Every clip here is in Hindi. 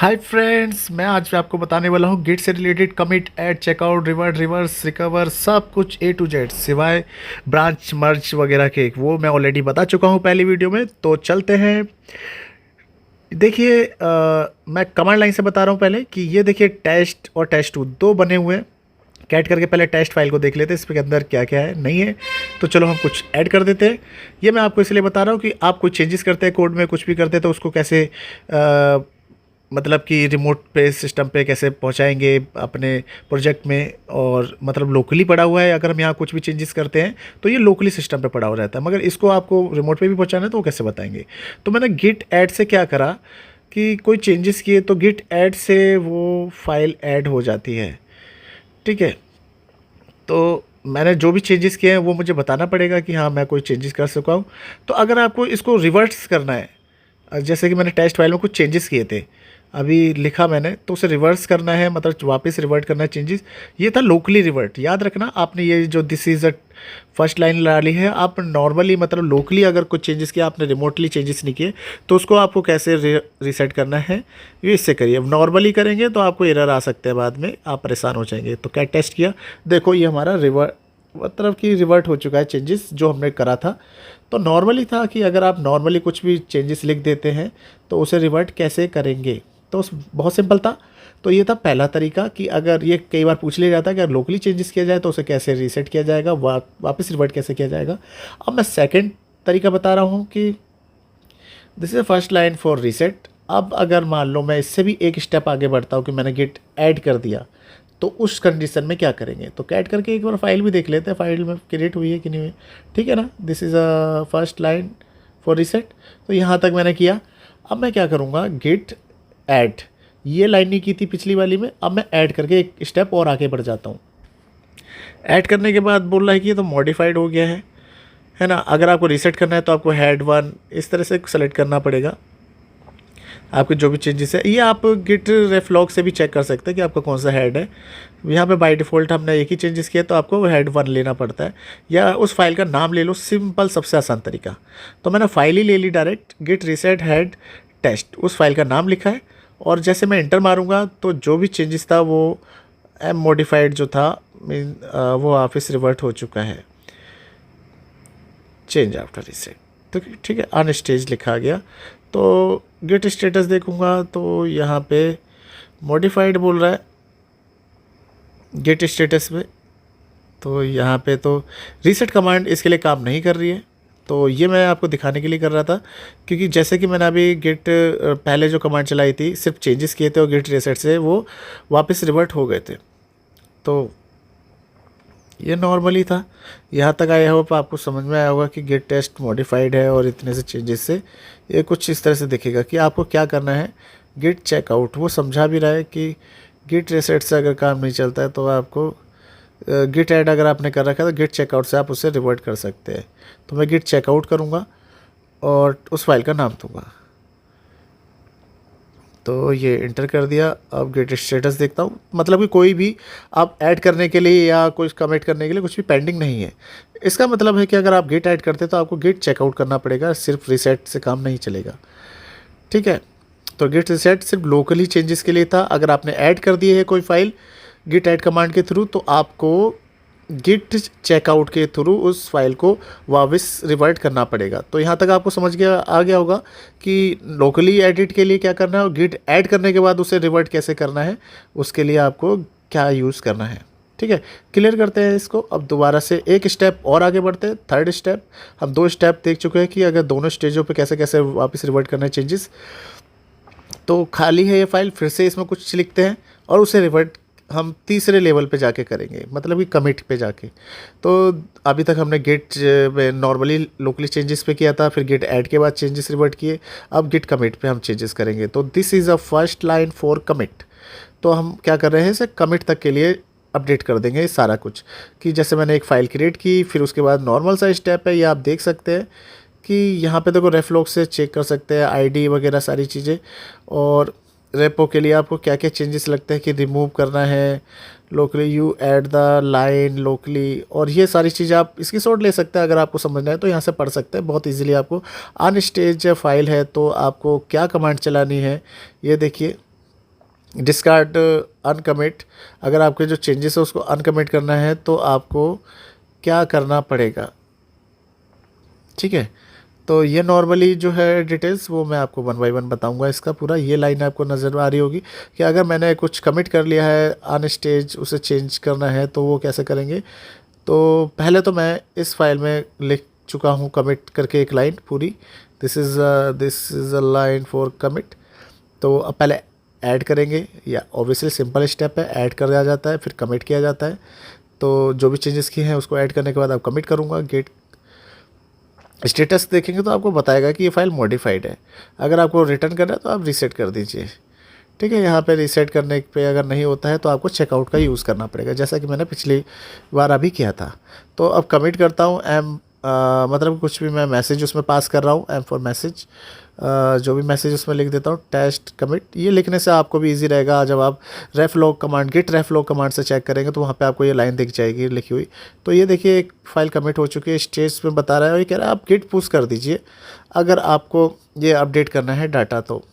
हाय फ्रेंड्स, मैं आज आपको बताने वाला हूँ गिट से related commit, add, checkout, revert, reverse, recover, सब कुछ ए टू जेड सिवाय ब्रांच मर्ज वगैरह के। वो मैं ऑलरेडी बता चुका हूँ पहली वीडियो में। तो चलते हैं। देखिए, मैं कमांड लाइन से बता रहा हूँ पहले कि ये देखिए टेस्ट और टेस्ट टू दो बने हुए हैं। कैट करके पहले टेस्ट फाइल को देख लेते हैं इसके अंदर क्या क्या है, नहीं है तो चलो हम कुछ ऐड कर देते हैं। ये मैं आपको इसलिए बता रहा हूँ कि आप कुछ चेंजेस करते हैं कोड में, कुछ भी करते हैं तो उसको कैसे मतलब कि रिमोट पे सिस्टम पे कैसे पहुंचाएंगे अपने प्रोजेक्ट में। और मतलब लोकली पड़ा हुआ है, अगर हम यहाँ कुछ भी चेंजेस करते हैं तो ये लोकली सिस्टम पे पड़ा हुआ रहता है, मगर इसको आपको रिमोट पे भी पहुंचाना है तो वो कैसे बताएंगे। तो मैंने गिट ऐड से क्या करा कि कोई चेंजेस किए तो गिट ऐड से वो फाइल ऐड हो जाती है। ठीक है, तो मैंने जो भी चेंजेस किए हैं वो मुझे बताना पड़ेगा कि हाँ मैं कोई चेंजेस कर सका हूँ। तो अगर आपको इसको रिवर्स करना है, जैसे कि मैंने टेस्ट फाइल में कुछ चेंजेस किए थे, अभी लिखा मैंने, तो उसे रिवर्स करना है, मतलब वापस रिवर्ट करना है चेंजेस। ये था लोकली रिवर्ट, याद रखना आपने। ये जो this is a first line डाली है, आप नॉर्मली मतलब लोकली अगर कुछ चेंजेस किया, आपने रिमोटली चेंजेस नहीं किए, तो उसको आपको कैसे रीसेट करना है ये इससे करिए। अब नॉर्मली करेंगे तो आपको एरर आ सकते हैं, बाद में आप परेशान हो जाएंगे। तो क्या टेस्ट किया, देखो ये हमारा रिवर्ट मतलब कि रिवर्ट हो चुका है चेंजेस जो हमने करा था। तो नॉर्मली था कि अगर आप नॉर्मली कुछ भी चेंजेस लिख देते हैं तो उसे रिवर्ट कैसे करेंगे, तो बहुत सिंपल था। तो ये था पहला तरीका कि अगर ये कई बार पूछ लिया जाता है कि अगर लोकली चेंजेस किया जाए तो उसे कैसे रीसेट किया जाएगा, वापस रिवर्ट कैसे किया जाएगा। अब मैं सेकंड तरीका बता रहा हूँ कि this is first line for reset. अब अगर मान लो मैं इससे भी एक स्टेप आगे बढ़ता हूँ कि मैंने गिट ऐड कर दिया, तो उस कंडीशन में क्या करेंगे। तो कैट करके एक बार फाइल भी देख लेते हैं, फाइल में क्रिएट हुई है कि नहीं हुई। ठीक है ना, this is a first line for reset. तो यहाँ तक मैंने किया। अब मैं क्या करूँगा, गिट ऐड, ये लाइन नहीं की थी पिछली वाली में, अब मैं ऐड करके एक स्टेप और आगे बढ़ जाता हूँ। ऐड करने के बाद बोल रहा है कि ये तो मॉडिफाइड हो गया है ना। अगर आपको रीसेट करना है तो आपको हेड वन इस तरह से सेलेक्ट करना पड़ेगा। आपके जो भी चेंजेस है, ये आप गिट रेफलॉग से भी चेक कर सकते हैं कि आपका कौन सा हेड है। यहाँ पे बाय डिफ़ॉल्ट हमने एक ही चेंजेस किया तो आपको हेड वन लेना पड़ता है, या उस फाइल का नाम ले लो, सिंपल सबसे आसान तरीका। तो मैंने फाइल ही ले ली direct, git reset head test, उस फाइल का नाम लिखा है। और जैसे मैं इंटर मारूंगा तो जो भी चेंजेस था वो एम मॉडिफाइड जो था वो वापस रिवर्ट हो चुका है, चेंज आफ्टर रीसेट। तो ठीक है, अनस्टेज लिखा गया। तो गेट स्टेटस देखूंगा तो यहाँ पे मॉडिफाइड बोल रहा है गेट स्टेटस में। तो यहाँ पे तो रीसेट कमांड इसके लिए काम नहीं कर रही है। तो ये मैं आपको दिखाने के लिए कर रहा था, क्योंकि जैसे कि मैंने अभी गेट पहले जो कमांड चलाई थी सिर्फ चेंजेस किए थे और गेट रीसेट से वो वापस रिवर्ट हो गए थे। तो ये नॉर्मली था। यहाँ तक आया होप आपको समझ में आया होगा कि गेट टेस्ट मॉडिफाइड है और इतने से चेंजेस से ये कुछ इस तरह से दिखेगा कि आपको क्या करना है। गेट चेकआउट वो समझा भी रहा है कि गेट रीसेट से अगर काम नहीं चलता है तो आपको गिट ऐड अगर आपने कर रखा है तो गिट चेकआउट से आप उसे रिवर्ट कर सकते हैं। तो मैं गिट चेकआउट करूँगा और उस फाइल का नाम दूँगा। तो ये इंटर कर दिया। अब गेट स्टेटस देखता हूँ, मतलब कि कोई भी आप ऐड करने के लिए या कुछ कमिट करने के लिए कुछ भी पेंडिंग नहीं है। इसका मतलब है कि अगर आप गेट ऐड करते हैं तो आपको गेट चेकआउट करना पड़ेगा, सिर्फ रीसेट से काम नहीं चलेगा। ठीक है, तो गेट रीसेट सिर्फ लोकली चेंजेस के लिए था। अगर आपने ऐड कर दिए है कोई फाइल गिट ऐड कमांड के थ्रू, तो आपको गिट चेकआउट के थ्रू उस फाइल को वापस रिवर्ट करना पड़ेगा। तो यहाँ तक आपको समझ गया आ गया होगा कि लोकली एडिट के लिए क्या करना है और गिट ऐड करने के बाद उसे रिवर्ट कैसे करना है, उसके लिए आपको क्या यूज़ करना है। ठीक है, क्लियर करते हैं इसको। अब दोबारा से एक स्टेप और आगे बढ़ते हैं, थर्ड स्टेप। हम दो स्टेप देख चुके हैं कि अगर दोनों स्टेजों पे कैसे कैसे वापस रिवर्ट करना है चेंजेस। तो खाली है ये फाइल, फिर से इसमें कुछ लिखते हैं और उसे रिवर्ट हम तीसरे लेवल पे जाके करेंगे, मतलब कि कमिट पे जाके। तो अभी तक हमने गेट में नॉर्मली लोकली चेंजेस पे किया था, फिर गेट ऐड के बाद चेंजेस रिवर्ट किए। अब गेट कमिट पे हम चेंजेस करेंगे। तो this is a first line for commit. तो हम क्या कर रहे हैं, इसे कमिट तक के लिए अपडेट कर देंगे सारा कुछ। कि जैसे मैंने एक फ़ाइल क्रिएट की, फिर उसके बाद नॉर्मल सा स्टेप है, ये आप देख सकते हैं कि यहाँ पे देखो रेफलॉग से चेक कर सकते हैं आईडी वगैरह सारी चीज़ें। और रेपो के लिए आपको क्या क्या चेंजेस लगते हैं कि रिमूव करना है locally, you add the line locally, और ये सारी चीज़ें आप इसकी शॉर्ट ले सकते हैं। अगर आपको समझना है तो यहाँ से पढ़ सकते हैं बहुत इजीली। आपको अनस्टेज फाइल है तो आपको क्या कमांड चलानी है ये देखिए। डिस्कार्ड अनकमिट, अगर आपके जो चेंजेस है उसको अनकमिट करना है तो आपको क्या करना पड़ेगा, ठीक है। तो ये नॉर्मली जो है डिटेल्स वो मैं आपको वन बाय वन बताऊंगा। इसका पूरा ये लाइन आपको नज़र आ रही होगी कि अगर मैंने कुछ कमिट कर लिया है ऑन स्टेज, उसे चेंज करना है तो वो कैसे करेंगे। तो पहले तो मैं इस फाइल में लिख चुका हूँ कमिट करके एक लाइन पूरी, this is a line for commit. तो अब पहले ऐड करेंगे, या ऑब्वियसली सिंपल स्टेप है, ऐड कर दिया जाता है फिर कमिट किया जाता है। तो जो भी चेंजेस किए हैं उसको ऐड करने के बाद आप कमिट करूँगा, गेट स्टेटस देखेंगे तो आपको बताएगा कि ये फाइल मॉडिफाइड है। अगर आपको रिटर्न करना है तो आप रीसेट कर दीजिए, ठीक है। यहाँ पे रीसेट करने पे अगर नहीं होता है तो आपको चेकआउट का यूज़ करना पड़ेगा, जैसा कि मैंने पिछली बार अभी किया था। तो अब कमिट करता हूँ एम, मतलब कुछ भी मैं मैसेज उसमें पास कर रहा हूँ, एम फॉर मैसेज, जो भी मैसेज उसमें लिख देता हूँ टेस्ट कमिट। ये लिखने से आपको भी इजी रहेगा, जब आप रेफलॉग कमांड, गिट रेफलॉग कमांड से चेक करेंगे तो वहाँ पे आपको ये लाइन दिख जाएगी लिखी हुई। तो ये देखिए एक फाइल कमिट हो चुकी है, स्टेज में बता रहा है और ये कह रहा है आप गिट पुश कर दीजिए अगर आपको ये अपडेट करना है डाटा तो,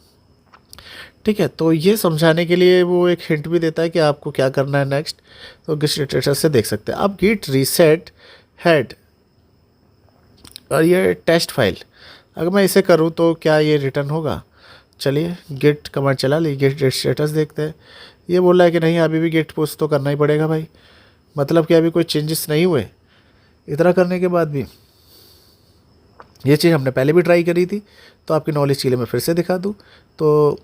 ठीक है। तो ये समझाने के लिए वो एक हिंट भी देता है कि आपको क्या करना है नेक्स्ट। तो गिट स्टेटस से देख सकते हैं आप गिट रीसेट हेड और ये टेस्ट फाइल, अगर मैं इसे करूँ तो क्या ये रिटर्न होगा। चलिए गिट कमांड चला ली, गिट स्टेटस देखते हैं। ये बोल रहा है कि नहीं अभी भी गिट पुश तो करना ही पड़ेगा भाई, मतलब कि अभी कोई चेंजेस नहीं हुए। इतना करने के बाद भी ये चीज़ हमने पहले भी ट्राई करी थी, तो आपकी नॉलेज के लिए मैं फिर से दिखा दूँ तो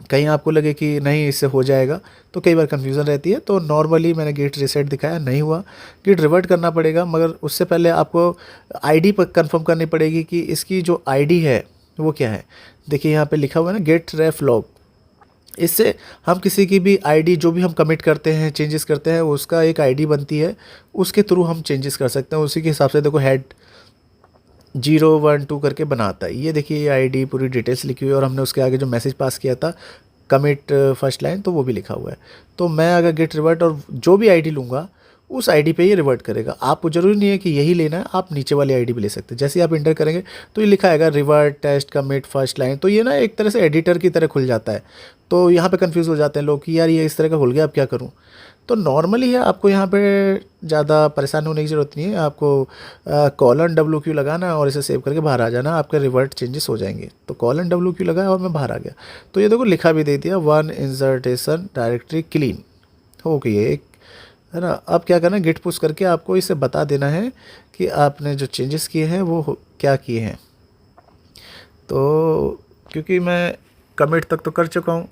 कहीं आपको लगे कि नहीं इससे हो जाएगा, तो कई बार कन्फ्यूज़न रहती है। तो नॉर्मली मैंने गेट रीसेट दिखाया, नहीं हुआ, गेट रिवर्ट करना पड़ेगा। मगर उससे पहले आपको आईडी पर कंफर्म करनी पड़ेगी कि इसकी जो आईडी है वो क्या है। देखिए यहाँ पे लिखा हुआ है ना गेट रेफ लॉग, इससे हम किसी की भी आईडी जो भी हम कमिट करते हैं, चेंजेस करते हैं, उसका एक आईडी बनती है, उसके थ्रू हम चेंजेस कर सकते हैं। उसी के हिसाब से देखो हेड 012 करके बनाता है। ये देखिए ये आईडी पूरी डिटेल्स लिखी हुई है और हमने उसके आगे जो मैसेज पास किया था कमिट फर्स्ट लाइन, तो वो भी लिखा हुआ है। तो मैं अगर गेट रिवर्ट और जो भी आईडी लूँगा उस आईडी पे ये रिवर्ट करेगा। आपको ज़रूरी नहीं है कि यही लेना है, आप नीचे वाली आईडी भी ले सकते हैं। जैसे ही आप इंटर करेंगे तो ये लिखा आएगा revert test commit first line, तो ये ना एक तरह से एडिटर की तरह खुल जाता है। तो यहाँ पे कंफ्यूज हो जाते हैं लोग कि यार ये इस तरह का खुल गया अब क्या करूँ। तो नॉर्मली है, आपको यहाँ पे ज़्यादा परेशान होने की ज़रूरत नहीं है। आपको कॉलन WQ लगाना और इसे सेव करके बाहर आ जाना, आपके रिवर्ट चेंजेस हो जाएंगे। तो कॉलन WQ लगाया और मैं बाहर आ गया। तो ये देखो लिखा भी दे दिया वन इंसर्टेशन डायरेक्टरी क्लीन हो गई है एक, है ना। अब क्या करना है, गिट पुश करके आपको इसे बता देना है कि आपने जो चेंजेस किए हैं वो क्या किए हैं। तो क्योंकि मैं कमिट तक तो कर चुका हूँ,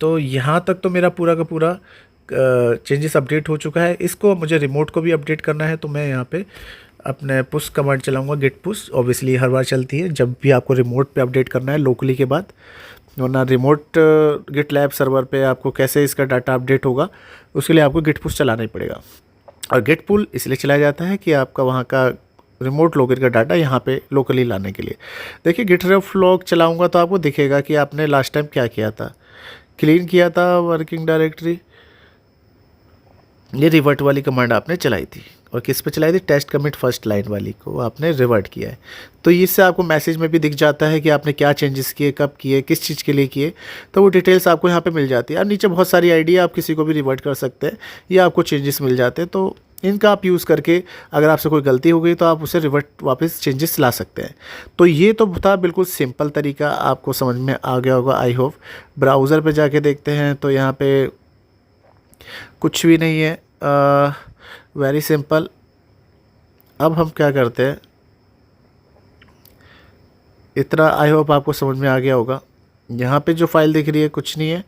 तो यहाँ तक तो मेरा पूरा का पूरा चेंजेस अपडेट हो चुका है। इसको मुझे रिमोट को भी अपडेट करना है, तो मैं यहाँ पे अपने पुश कमांड चलाऊँगा, गेट पुश। ऑब्वियसली हर बार चलती है जब भी आपको रिमोट पे अपडेट करना है लोकली के बाद, वरना रिमोट गिट लैब सर्वर पे आपको कैसे इसका डाटा अपडेट होगा, उसके लिए आपको गिट पुश चलाना ही पड़ेगा। और गेट पुल इसलिए चलाया जाता है कि आपका वहाँ का रिमोट लोकेट का डाटा यहाँ पे लोकली लाने के लिए। देखिए गिट रेफ लॉग चलाऊँगा तो आपको दिखेगा कि आपने लास्ट टाइम क्या किया था, क्लीन किया था वर्किंग डायरेक्टरी, ये रिवर्ट वाली कमांड आपने चलाई थी। और किस पे चलाई थी, टेस्ट कमिट फर्स्ट लाइन वाली को आपने रिवर्ट किया है। तो इससे आपको मैसेज में भी दिख जाता है कि आपने क्या चेंजेस किए, कब किए, किस चीज़ के लिए किए, तो वो डिटेल्स आपको यहाँ पे मिल जाती है। और नीचे बहुत सारी आईडी आप किसी को भी रिवर्ट कर सकते हैं, ये आपको चेंजेस मिल जाते हैं। तो इनका आप यूज़ करके अगर आपसे कोई गलती हो गई तो आप उसे रिवर्ट वापस चेंजेस ला सकते हैं। तो ये तो था बिल्कुल सिंपल तरीका, आपको समझ में आ गया होगा आई होप। ब्राउज़र पे जाके देखते हैं तो यहाँ पे कुछ भी नहीं है, वेरी सिंपल। अब हम क्या करते हैं, इतना आई होप आपको समझ में आ गया होगा। यहाँ पे जो फाइल दिख रही है कुछ नहीं है।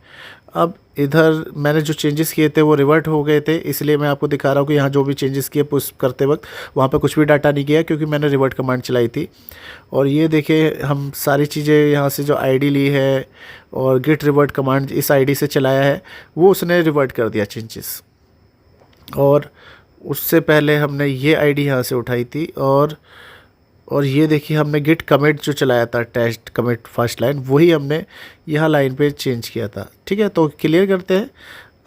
अब इधर मैंने जो चेंजेस किए थे वो रिवर्ट हो गए थे, इसलिए मैं आपको दिखा रहा हूँ कि यहाँ जो भी चेंजेस किए पुश करते वक्त वहाँ पे कुछ भी डाटा नहीं गया, क्योंकि मैंने रिवर्ट कमांड चलाई थी। और ये देखिए हम सारी चीज़ें यहाँ से जो आईडी ली है और गिट रिवर्ट कमांड इस आईडी से चलाया है, वो उसने रिवर्ट कर दिया चेंजेस। और उससे पहले हमने ये आईडी यहाँ से उठाई थी और ये देखिए हमने गिट कमिट जो चलाया था टेस्ट कमिट फर्स्ट लाइन, वही हमने यहाँ लाइन पे चेंज किया था। ठीक है, तो क्लियर करते हैं।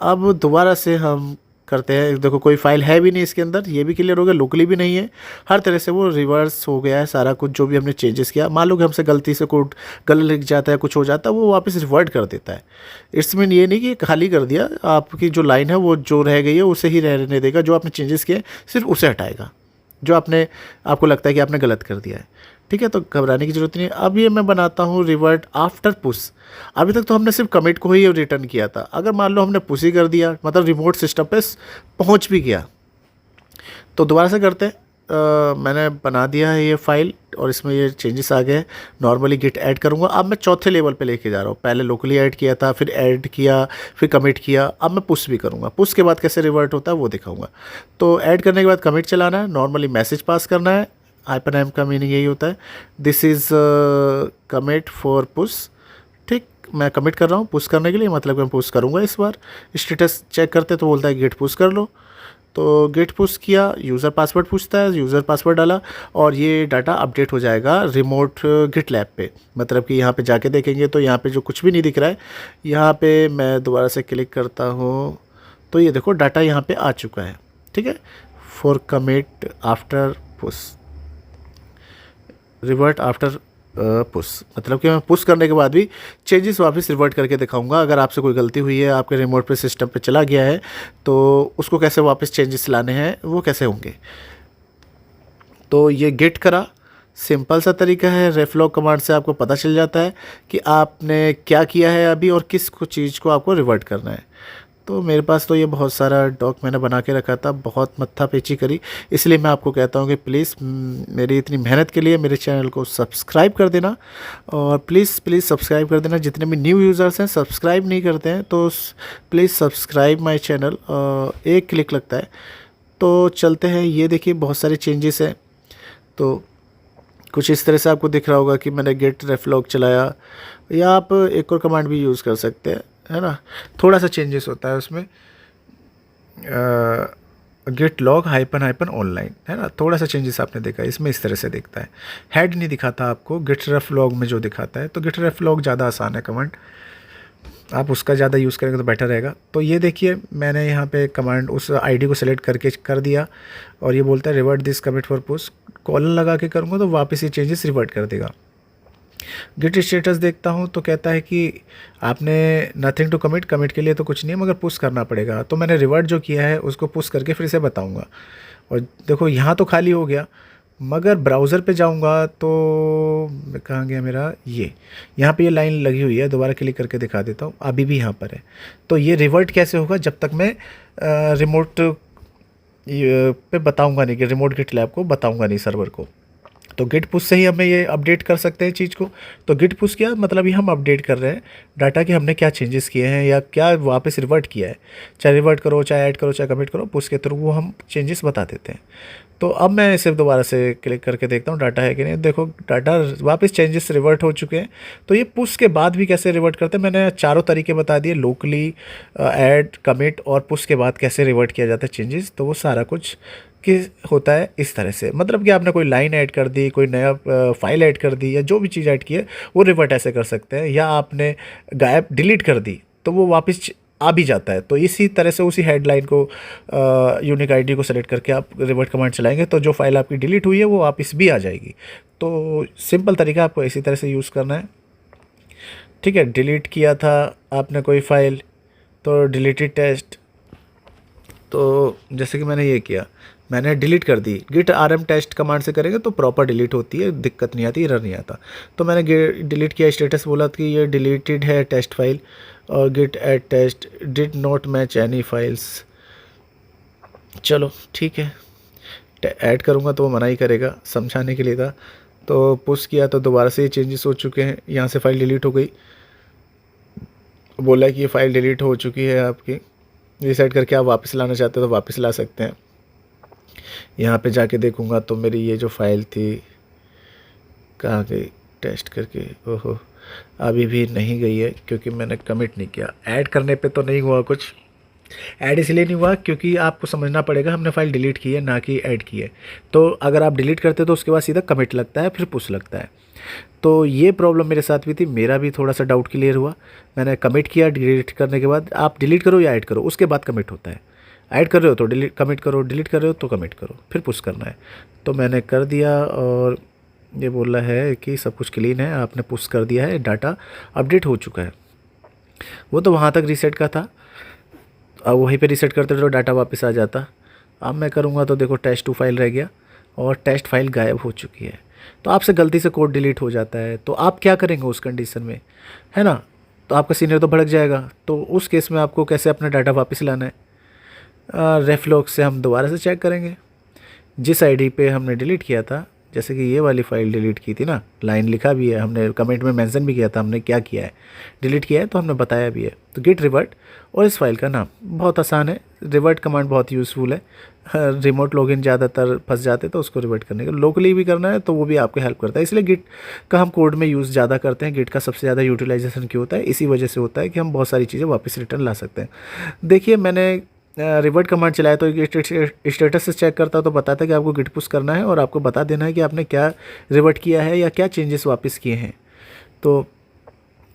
अब दोबारा से हम करते हैं। देखो कोई फाइल है भी नहीं इसके अंदर, ये भी क्लियर हो गया, लोकली भी नहीं है, हर तरह से वो रिवर्स हो गया है सारा कुछ जो भी हमने चेंजेस किया। मान लो कि हमसे गलती से कोड गलत लिख जाता है, कुछ हो जाता है, वो वापस रिवर्ट कर देता है। इट्स मीन ये नहीं कि खाली कर दिया, आपकी जो लाइन है वो जो रह गई है उसे ही रहने देगा, जो आपने चेंजेस किए सिर्फ उसे हटाएगा, जो आपको लगता है कि आपने गलत कर दिया है। ठीक है, तो घबराने की ज़रूरत नहीं है। अब ये मैं बनाता हूँ रिवर्ट आफ्टर पुश। अभी तक तो हमने सिर्फ कमिट को ही रिटर्न किया था, अगर मान लो हमने पुश ही कर दिया, मतलब रिमोट सिस्टम पे पहुँच भी गया, तो दोबारा से करते हैं। मैंने बना दिया है ये फाइल और इसमें ये चेंजेस आ गए। नॉर्मली गिट ऐड करूँगा, अब मैं चौथे लेवल पे लेके जा रहा हूँ। पहले लोकली ऐड किया था, फिर ऐड किया, फिर कमिट किया, अब मैं पुश भी करूँगा। पुश के बाद कैसे रिवर्ट होता है वो दिखाऊंगा। तो ऐड करने के बाद कमिट चलाना है, नॉर्मली मैसेज पास करना है। हाइपन एम का मीनिंग यही होता है, this is commit for push. ठीक, मैं कमिट कर रहा हूँ पुश करने के लिए, मतलब मैं पुश करूँगा इस बार। स्टेटस चेक करते तो बोलता है गेट पुश कर लो, तो गेट पुश किया, यूज़र पासवर्ड पूछता है, यूज़र पासवर्ड डाला और ये डाटा अपडेट हो जाएगा रिमोट गिट लैब पे। मतलब कि यहाँ पे जाके देखेंगे तो यहाँ पे जो कुछ भी नहीं दिख रहा है, यहाँ पे मैं दोबारा से क्लिक करता हूँ तो ये देखो डाटा यहाँ पे आ चुका है। ठीक है, for commit after push, revert after push, मतलब कि मैं पुश करने के बाद भी चेंजेस वापस रिवर्ट करके दिखाऊंगा। अगर आपसे कोई गलती हुई है, आपके रिमोट पे सिस्टम पे चला गया है, तो उसको कैसे वापस चेंजेस लाने हैं वो कैसे होंगे। तो ये गेट करा, सिंपल सा तरीका है। रेफलॉग कमांड से आपको पता चल जाता है कि आपने क्या किया है अभी और किस को चीज़ को आपको रिवर्ट करना है। तो मेरे पास तो ये बहुत सारा डॉक मैंने बना के रखा था, बहुत मत्था पेची करी, इसलिए मैं आपको कहता हूँ कि प्लीज़ मेरी इतनी मेहनत के लिए मेरे चैनल को सब्सक्राइब कर देना, और प्लीज़ सब्सक्राइब कर देना। जितने भी न्यू यूज़र्स हैं सब्सक्राइब नहीं करते हैं तो प्लीज़ सब्सक्राइब माय चैनल, एक क्लिक लगता है। तो चलते हैं, ये देखिए बहुत सारे चेंजेस हैं। तो कुछ इस तरह से आपको दिख रहा होगा कि मैंने गेट रेफलॉग चलाया, या आप एक और कमांड भी यूज़ कर सकते हैं, है ना। थोड़ा सा चेंजेस होता है उसमें, गेट लॉग हाइपन ऑनलाइन, है ना। थोड़ा सा चेंजेस आपने देखा, इसमें इस तरह से दिखता है, हेड नहीं दिखाता आपको, गेट रेफ लॉग में जो दिखाता है। तो गेट रेफ लॉग ज़्यादा आसान है कमांड, आप उसका ज़्यादा यूज़ करेंगे तो बेटर रहेगा। तो ये देखिए मैंने यहाँ पे कमांड उस आईडी को सेलेक्ट करके कर दिया, और ये बोलता है revert this commit for push, colon लगा के करूँगा तो वापस ये चेंजेस रिवर्ट कर देगा। गिट स्टेटस देखता हूँ तो कहता है कि आपने नथिंग टू कमिट, कमिट के लिए तो कुछ नहीं है मगर पुश करना पड़ेगा। तो मैंने रिवर्ट जो किया है उसको पुश करके फिर से बताऊँगा। और देखो यहाँ तो खाली हो गया, मगर ब्राउज़र पे जाऊँगा तो कहाँ गया मेरा, ये यहाँ पे ये लाइन लगी हुई है, दोबारा क्लिक करके दिखा देता हूँ, अभी भी यहाँ पर है। तो ये रिवर्ट कैसे होगा, जब तक मैं रिमोट पे बताऊँगा नहीं, कि रिमोट गिट लैब को बताऊँगा नहीं सर्वर को। तो गिट पुश से ही हमें ये अपडेट कर सकते हैं चीज़ को। तो गिट पुश क्या मतलब, ये हम अपडेट कर रहे हैं डाटा कि हमने क्या चेंजेस किए हैं या क्या वापस रिवर्ट किया है। चाहे रिवर्ट करो, चाहे ऐड करो, चाहे कमिट करो, पुश के थ्रू वो हम चेंजेस बता देते हैं। तो अब मैं इसे दोबारा से क्लिक करके देखता हूँ डाटा है कि नहीं। देखो डाटा वापस चेंजेस रिवर्ट हो चुके हैं। तो ये पुश के बाद भी कैसे रिवर्ट करते हैं, मैंने चारों तरीके बता दिए, लोकली, ऐड, कमिट और पुश के बाद कैसे रिवर्ट किया जाता है चेंजेस। तो वो सारा कुछ कि होता है इस तरह से, मतलब कि आपने कोई लाइन ऐड कर दी, कोई नया फाइल ऐड कर दी, या जो भी चीज़ ऐड की है वो रिवर्ट ऐसे कर सकते हैं। या आपने गायब डिलीट कर दी तो वो वापस आ भी जाता है। तो इसी तरह से उसी हेडलाइन को, यूनिक आईडी को सेलेक्ट करके आप रिवर्ट कमांड चलाएंगे तो जो फाइल आपकी डिलीट हुई है वो वापस भी आ जाएगी। तो सिंपल तरीका आपको इसी तरह से यूज़ करना है। ठीक है, डिलीट किया था आपने कोई फाइल तो डिलीटेड टेस्ट, तो जैसे कि मैंने ये किया, मैंने डिलीट कर दी। गिट rm टेस्ट कमांड से करेंगे तो प्रॉपर डिलीट होती है, दिक्कत नहीं आती, एरर नहीं आता। तो मैंने डिलीट किया, स्टेटस बोला कि ये डिलीटेड है टेस्ट फाइल, और git add test did not match any files. चलो ठीक है, ऐड करूँगा तो वो मना ही करेगा, समझाने के लिए था। तो पुश किया तो दोबारा से ये चेंजेस हो चुके हैं, यहाँ से फाइल डिलीट हो गई, बोला कि ये फाइल डिलीट हो चुकी है आपकी, रीसेट करके आप वापस लाना चाहते हो तो वापस ला सकते हैं। यहाँ पे जाके देखूँगा तो मेरी ये जो फाइल थी कहाँ गई, टेस्ट करके, ओहो अभी भी नहीं गई है क्योंकि मैंने कमिट नहीं किया। ऐड करने पे तो नहीं हुआ कुछ, ऐड इसलिए नहीं हुआ क्योंकि आपको समझना पड़ेगा हमने फाइल डिलीट की है ना कि ऐड की है। तो अगर आप डिलीट करते तो उसके बाद सीधा कमिट लगता है, फिर पुश लगता है। तो ये प्रॉब्लम मेरे साथ भी थी, मेरा भी थोड़ा सा डाउट क्लियर हुआ। मैंने कमिट किया, डिलीट करने के बाद आप डिलीट करो या ऐड करो उसके बाद कमिट होता है। ऐड कर रहे हो तो डिलीट कमिट करो, डिलीट कर रहे हो तो कमिट करो, फिर पुश करना है। तो मैंने कर दिया और ये बोल रहा है कि सब कुछ क्लीन है, आपने पुश कर दिया है, डाटा अपडेट हो चुका है। वो तो वहाँ तक रीसेट का था, अब वहीं पे रीसेट करते तो डाटा वापस आ जाता। अब मैं करूँगा तो देखो टेस्ट 2 फाइल रह गया और टेस्ट फाइल गायब हो चुकी है। तो आपसे गलती से कोड डिलीट हो जाता है तो आप क्या करेंगे उस कंडीशन में, है ना? तो आपका सीनियर तो भड़क जाएगा। तो उस केस में आपको कैसे अपना डाटा वापस लाना है? रेफलॉग से हम दोबारा से चेक करेंगे जिस आईडी पे हमने डिलीट किया था। जैसे कि ये वाली फ़ाइल डिलीट की थी ना, लाइन लिखा भी है, हमने कमेंट में मेंशन भी किया था हमने क्या किया है, डिलीट किया है तो हमने बताया भी है। तो गिट रिवर्ट और इस फाइल का नाम बहुत आसान है, रिवर्ट कमांड बहुत यूज़फुल है। रिमोट लॉगिन ज़्यादातर फंस जाते तो उसको रिवर्ट करने का, लोकली भी करना है तो वो भी आपको हेल्प करता है। इसलिए गिट का हम कोड में यूज़ ज़्यादा करते हैं। गिट का सबसे ज़्यादा यूटिलाइजेशन क्यों होता है? इसी वजह से होता है कि हम बहुत सारी चीज़ें वापस रिटर्न ला सकते हैं। देखिए मैंने रिवर्ट कमांड चलाया तो स्टेटस से चेक करता तो बताता है कि आपको गिट पुश करना है और आपको बता देना है कि आपने क्या रिवर्ट किया है या क्या चेंजेस वापस किए हैं। तो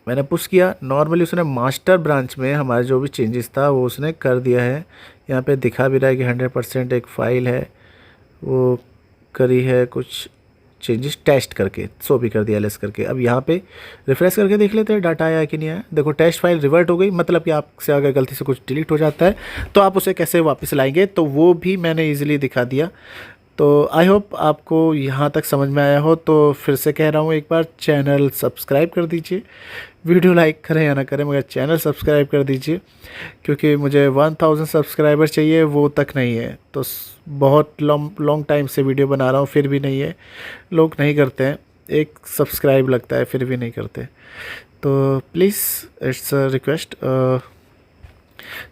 मैंने पुश किया, नॉर्मली उसने मास्टर ब्रांच में हमारा जो भी चेंजेस था वो उसने कर दिया है। यहाँ पे दिखा भी रहा है कि 100% एक फ़ाइल है वो करी है, कुछ चेंजेस टेस्ट करके सो भी कर दिया एलएस करके। अब यहाँ पे रिफ्रेश करके देख लेते हैं डाटा आया कि नहीं आया। देखो टेस्ट फाइल रिवर्ट हो गई, मतलब कि आपसे अगर गलती से कुछ डिलीट हो जाता है तो आप उसे कैसे वापस लाएंगे, तो वो भी मैंने इजीली दिखा दिया। तो आई होप आपको यहाँ तक समझ में आया हो। तो फिर से कह रहा हूँ एक बार, चैनल सब्सक्राइब कर दीजिए, वीडियो लाइक करें या ना करें मगर चैनल सब्सक्राइब कर दीजिए, क्योंकि मुझे 1000 सब्सक्राइबर चाहिए, वो तक नहीं है। तो बहुत लॉन्ग टाइम से वीडियो बना रहा हूँ फिर भी नहीं है, लोग नहीं करते हैं, एक सब्सक्राइब लगता है फिर भी नहीं करते। तो प्लीज़ इट्स अ रिक्वेस्ट।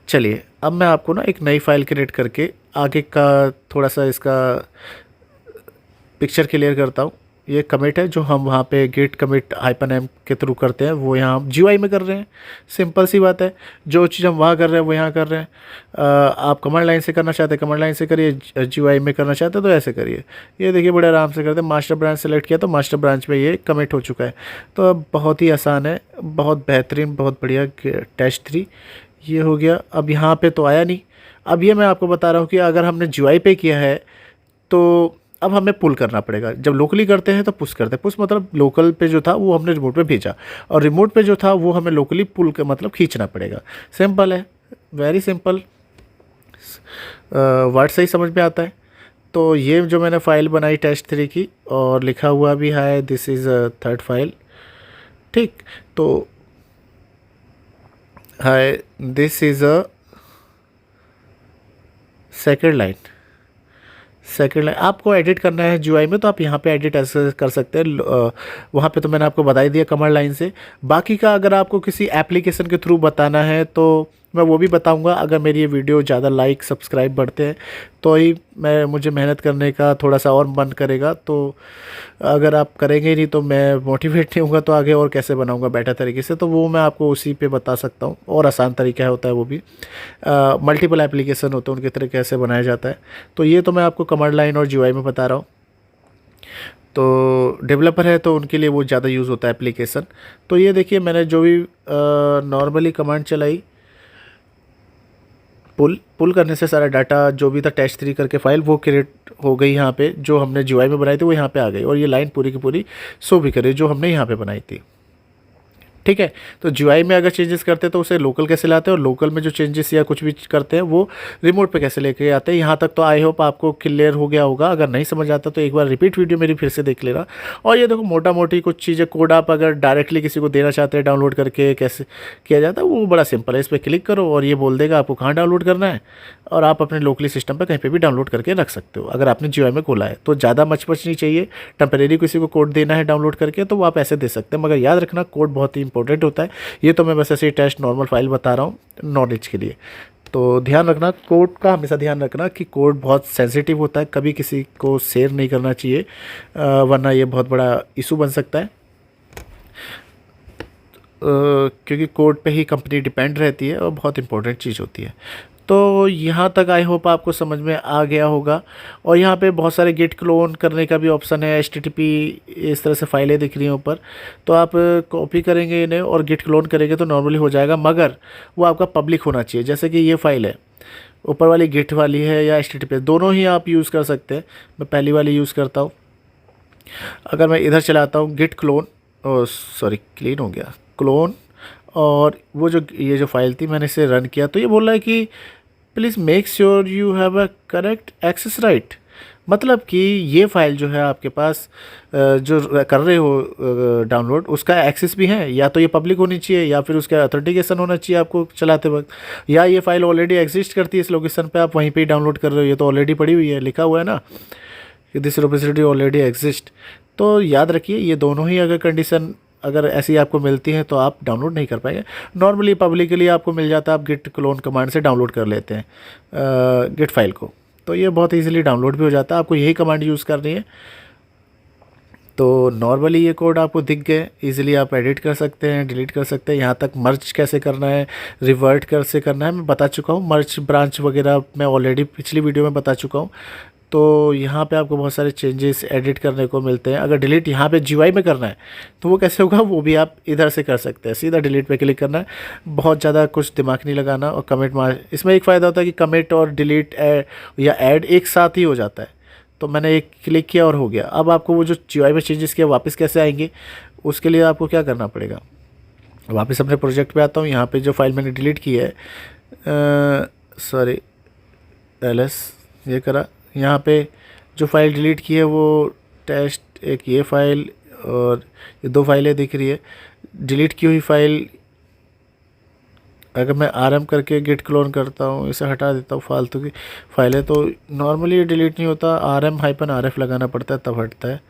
चलिए अब मैं आपको ना एक नई फाइल क्रिएट करके आगे का थोड़ा सा इसका पिक्चर क्लियर करता हूँ। ये कमिट है जो हम वहाँ पे गेट कमिट -m के थ्रू करते हैं, वो यहाँ हम GUI में कर रहे हैं। सिंपल सी बात है, जो चीज़ हम वहाँ कर रहे हैं वो यहाँ कर रहे हैं। आप कमांड लाइन से करना चाहते हैं कमांड लाइन से करिए, GUI में करना चाहते हैं तो ऐसे करिए। ये देखिए बड़े आराम से करते हैं। मास्टर ब्रांच सेलेक्ट किया तो मास्टर ब्रांच में ये कमिट हो चुका है। तो अब बहुत ही आसान है, बहुत बेहतरीन, बहुत बढ़िया। टेस्ट 3 ये हो गया। अब यहाँ पे तो आया नहीं। अब ये मैं आपको बता रहा हूँ कि अगर हमने GUI पे किया है तो अब हमें पुल करना पड़ेगा। जब लोकली करते हैं तो पुश करते हैं, पुश मतलब लोकल पे जो था वो हमने रिमोट पे भेजा, और रिमोट पे जो था वो हमें लोकली पुल का मतलब खींचना पड़ेगा। सिंपल है, वेरी सिंपल। वर्ड सही समझ में आता है। तो ये जो मैंने फ़ाइल बनाई टेस्ट 3 की, और लिखा हुआ भी है this is a third file, ठीक। तो है this is a second line, second line आपको एडिट करना है GUI में तो आप यहाँ पे एडिट ऐसे कर सकते हैं। वहाँ पे तो मैंने आपको बता ही दिया कमांड लाइन से। बाकी का अगर आपको किसी एप्लीकेशन के थ्रू बताना है तो मैं वो भी बताऊंगा। अगर मेरी ये वीडियो ज़्यादा लाइक सब्सक्राइब बढ़ते हैं तो ही मुझे मेहनत करने का थोड़ा सा और मन करेगा। तो अगर आप करेंगे नहीं तो मैं मोटिवेट नहीं होऊंगा, तो आगे और कैसे बनाऊंगा बेटर तरीके से, तो वो मैं आपको उसी पे बता सकता हूँ। और आसान तरीका होता है वो भी, मल्टीपल एप्लीकेशन होते हैं उनके तरह कैसे बनाया जाता है। तो ये तो मैं आपको कमांड लाइन और GUI में बता रहा हूँ। तो डेवलपर है तो उनके लिए वो ज़्यादा यूज़ होता है एप्लीकेशन। तो ये देखिए मैंने जो भी नॉर्मली कमांड चलाई, पुल करने से सारा डाटा जो भी था टेस्ट 3 करके फ़ाइल वो क्रिएट हो गई। यहाँ पे जो हमने GUI में बनाई थी वो यहाँ पे आ गई, और ये लाइन पूरी की पूरी शो भी करे जो हमने यहाँ पे बनाई थी, ठीक है। तो GUI में अगर चेंजेस करते हैं तो उसे लोकल कैसे लाते हैं, और लोकल में जो चेंजेस या कुछ भी करते हैं वो रिमोट पे कैसे लेके आते हैं। यहाँ तक तो आई होप आपको क्लियर हो गया होगा। अगर नहीं समझ आता तो एक बार रिपीट वीडियो मेरी फिर से देख लेना। और ये देखो मोटा मोटी कुछ चीज़ें, कोड आप अगर डायरेक्टली किसी को देना चाहते हैं डाउनलोड करके कैसे किया जाता है वो बड़ा सिंपल है। इस पर क्लिक करो और ये बोल देगा आपको कहाँ डाउनलोड करना है, और आप अपने लोकली सिस्टम पर कहीं पर भी डाउनलोड करके रख सकते हो अगर आपने GUI में खोला है। तो ज़्यादा मचपच नहीं चाहिए, टेम्परेरी किसी को कोड देना है डाउनलोड करके तो वो आप ऐसे दे सकते हैं, मगर याद रखना कोड बहुत ही इंपॉर्टेंट होता है। ये तो मैं बस ऐसे ही टेस्ट नॉर्मल फाइल बता रहा हूँ नॉलेज के लिए। तो ध्यान रखना, कोड का हमेशा ध्यान रखना कि कोड बहुत सेंसिटिव होता है, कभी किसी को शेयर नहीं करना चाहिए, वरना ये बहुत बड़ा इशू बन सकता है। क्योंकि कोड पे ही कंपनी डिपेंड रहती है और बहुत इंपॉर्टेंट चीज़ होती है। तो यहाँ तक आई होप आपको समझ में आ गया होगा। और यहाँ पे बहुत सारे गिट क्लोन करने का भी ऑप्शन है, HTTP इस तरह से फाइलें दिख रही हैं ऊपर, तो आप कॉपी करेंगे इन्हें और गिट क्लोन करेंगे तो नॉर्मली हो जाएगा, मगर वो आपका पब्लिक होना चाहिए। जैसे कि ये फाइल है, ऊपर वाली गिट वाली है या HTTPS, दोनों ही आप यूज़ कर सकते हैं। मैं पहली वाली यूज़ करता हूँ। अगर मैं इधर चलाता हूँ गिट क्लोन, ओ सॉरी क्लीन हो गया, क्लोन, और वो जो ये जो फाइल थी मैंने इसे रन किया, तो ये बोल रहा है कि please make sure you have a correct access right. मतलब कि ये फ़ाइल जो है आपके पास जो कर रहे हो डाउनलोड, उसका एक्सेस भी है, या तो ये पब्लिक होनी चाहिए या फिर उसका ऑथेंटिकेशन होना चाहिए आपको चलाते वक्त, या ये फ़ाइल ऑलरेडी एग्जिस्ट करती है इस लोकेशन पे, आप वहीं पे ही डाउनलोड कर रहे हो, ये तो ऑलरेडी पड़ी हुई है, लिखा हुआ है ना कि दिस रिपोजिटरी ऑलरेडी एग्जिस्ट। तो याद रखिए ये दोनों ही अगर कंडीशन अगर ऐसी आपको मिलती है तो आप डाउनलोड नहीं कर पाएंगे। नॉर्मली पब्लिकली आपको मिल जाता है, आप गिट क्लोन कमांड से डाउनलोड कर लेते हैं गिट फाइल को, तो ये बहुत इजीली डाउनलोड भी हो जाता है। आपको यही कमांड यूज़ करनी है। तो नॉर्मली ये कोड आपको दिख गए, इजीली आप एडिट कर सकते हैं, डिलीट कर सकते हैं। यहाँ तक मर्ज कैसे करना है, रिवर्ट कैसे करना है मैं बता चुका हूँ। मर्ज ब्रांच वगैरह मैं ऑलरेडी पिछली वीडियो में बता चुका हूँ। तो यहाँ पे आपको बहुत सारे चेंजेस एडिट करने को मिलते हैं। अगर डिलीट यहाँ पे GUI में करना है तो वो कैसे होगा, वो भी आप इधर से कर सकते हैं। सीधा डिलीट पे क्लिक करना है, बहुत ज़्यादा कुछ दिमाग नहीं लगाना। और कमिट मार, इसमें एक फ़ायदा होता है कि कमिट और डिलीट या ऐड एक साथ ही हो जाता है। तो मैंने एक क्लिक किया और हो गया। अब आपको वो जो GUI में चेंजेस किया वापस कैसे आएंगे, उसके लिए आपको क्या करना पड़ेगा, वापस अपने प्रोजेक्ट पे आता हूँ। यहाँ पे जो फाइल मैंने डिलीट की है, सॉरी ls ये करा, यहाँ पे जो फाइल डिलीट की है वो टेस्ट, एक ये फाइल और ये दो फाइलें दिख रही है। डिलीट की हुई फाइल अगर मैं rm करके गिट क्लोन करता हूँ, इसे हटा देता हूँ फालतू की फाइलें, तो नॉर्मली ये डिलीट नहीं होता, rm-rf लगाना पड़ता है तब हटता है।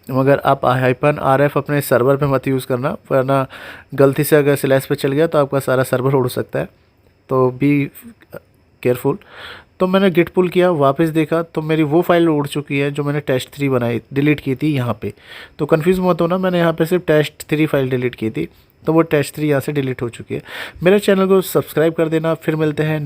मगर आप -rf अपने सर्वर पे मत यूज़ करना, वरना गलती से अगर स्लैश पे चल गया तो आपका सारा सर्वर उड़ सकता है, तो बी केयरफुल। तो मैंने गिट पुल किया, वापस देखा तो मेरी वो फाइल उड़ चुकी है जो मैंने test3 बनाई डिलीट की थी यहाँ पे। तो कन्फ्यूज़ मत होना, मैंने यहाँ पे सिर्फ test3 फाइल डिलीट की थी, तो वो test3 यहाँ से डिलीट हो चुकी है। मेरे चैनल को सब्सक्राइब कर देना। फिर मिलते हैं।